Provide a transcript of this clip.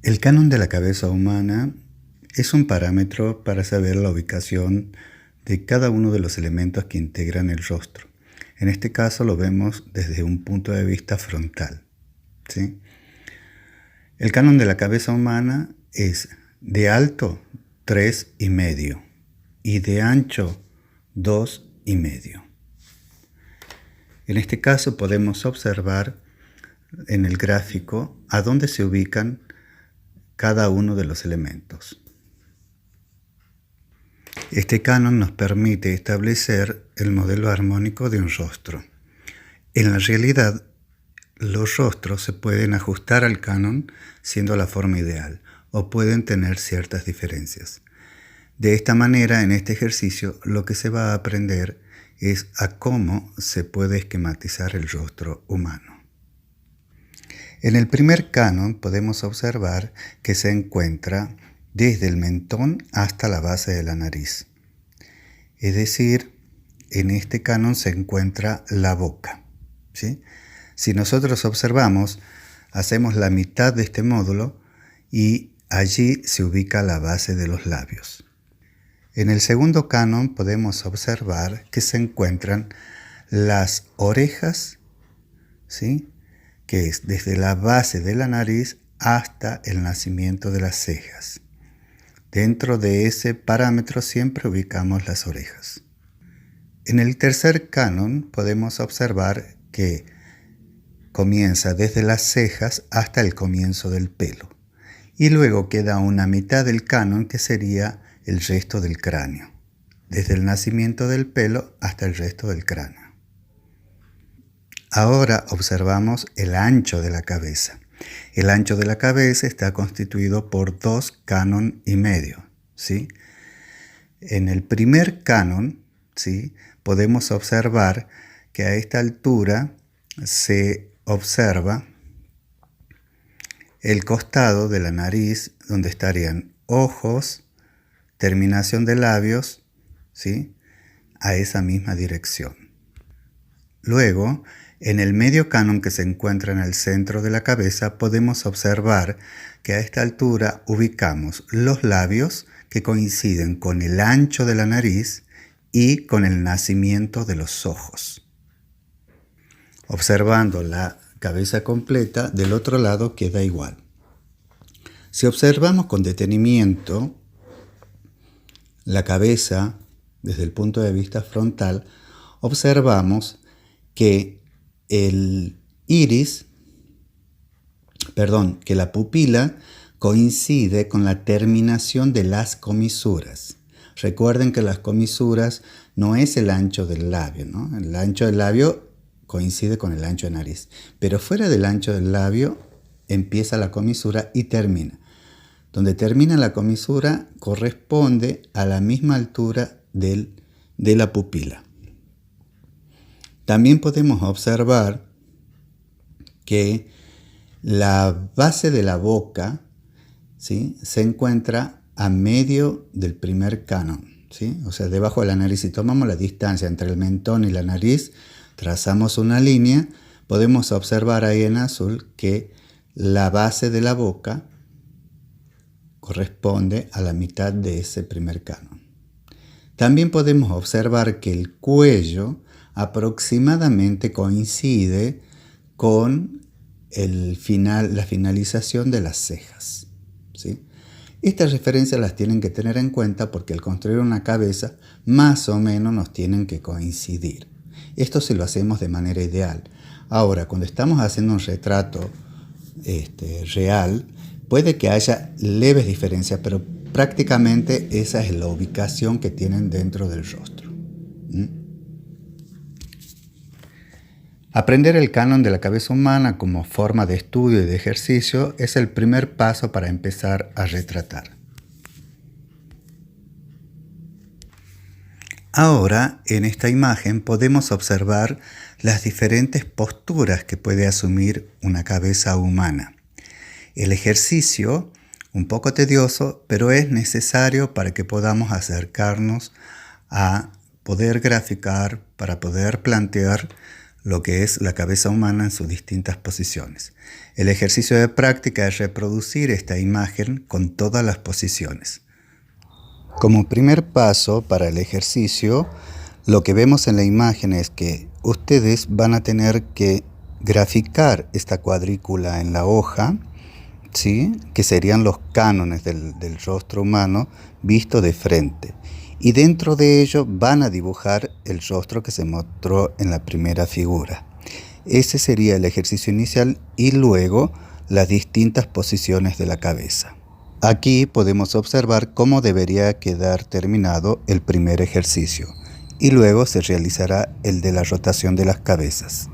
El canon de la cabeza humana es un parámetro para saber la ubicación de cada uno de los elementos que integran el rostro. En este caso lo vemos desde un punto de vista frontal, ¿sí? El canon de la cabeza humana es de alto 3,5 y de ancho 2,5. En este caso podemos observar en el gráfico a dónde se ubican cada uno de los elementos. Este canon nos permite establecer el modelo armónico de un rostro. En la realidad, los rostros se pueden ajustar al canon siendo la forma ideal o pueden tener ciertas diferencias. De esta manera, en este ejercicio, lo que se va a aprender es a cómo se puede esquematizar el rostro humano. En el primer canon podemos observar que se encuentra desde el mentón hasta la base de la nariz. Es decir, en este canon se encuentra la boca, ¿sí? Si nosotros observamos, hacemos la mitad de este módulo y allí se ubica la base de los labios. En el segundo canon podemos observar que se encuentran las orejas, ¿sí?, que es desde la base de la nariz hasta el nacimiento de las cejas. Dentro de ese parámetro siempre ubicamos las orejas. En el tercer canon podemos observar que comienza desde las cejas hasta el comienzo del pelo. Y luego queda una mitad del canon que sería el resto del cráneo. Desde el nacimiento del pelo hasta el resto del cráneo. Ahora observamos el ancho de la cabeza. El ancho de la cabeza está constituido por 2,5 cánones, ¿sí? En el primer canon, ¿sí?, podemos observar que a esta altura se observa el costado de la nariz donde estarían ojos, terminación de labios, ¿sí?, a esa misma dirección. Luego, en el medio canon que se encuentra en el centro de la cabeza, podemos observar que a esta altura ubicamos los labios que coinciden con el ancho de la nariz y con el nacimiento de los ojos. Observando la cabeza completa, del otro lado queda igual. Si observamos con detenimiento la cabeza desde el punto de vista frontal, observamos que que la pupila coincide con la terminación de las comisuras. Recuerden que las comisuras no es el ancho del labio, ¿no? El ancho del labio coincide con el ancho de nariz, pero fuera del ancho del labio empieza la comisura y termina. Donde termina la comisura corresponde a la misma altura de la pupila. También podemos observar que la base de la boca, ¿sí?, se encuentra a medio del primer canon, ¿sí?, o sea, debajo de la nariz. Si tomamos la distancia entre el mentón y la nariz, trazamos una línea, podemos observar ahí en azul que la base de la boca corresponde a la mitad de ese primer canon. También podemos observar que el cuello aproximadamente coincide con la finalización de las cejas, ¿sí? Estas referencias las tienen que tener en cuenta porque al construir una cabeza más o menos nos tienen que coincidir. Esto se lo hacemos de manera ideal. Ahora, cuando estamos haciendo un retrato real, puede que haya leves diferencias, pero prácticamente esa es la ubicación que tienen dentro del rostro. Aprender el canon de la cabeza humana como forma de estudio y de ejercicio es el primer paso para empezar a retratar. Ahora, en esta imagen podemos observar las diferentes posturas que puede asumir una cabeza humana. El ejercicio, un poco tedioso, pero es necesario para que podamos acercarnos a poder graficar, para poder plantear lo que es la cabeza humana en sus distintas posiciones. El ejercicio de práctica es reproducir esta imagen con todas las posiciones. Como primer paso para el ejercicio, lo que vemos en la imagen es que ustedes van a tener que graficar esta cuadrícula en la hoja, ¿sí? Que serían los cánones del rostro humano visto de frente. Y dentro de ello van a dibujar el rostro que se mostró en la primera figura. Ese sería el ejercicio inicial y luego las distintas posiciones de la cabeza. Aquí podemos observar cómo debería quedar terminado el primer ejercicio y luego se realizará el de la rotación de las cabezas.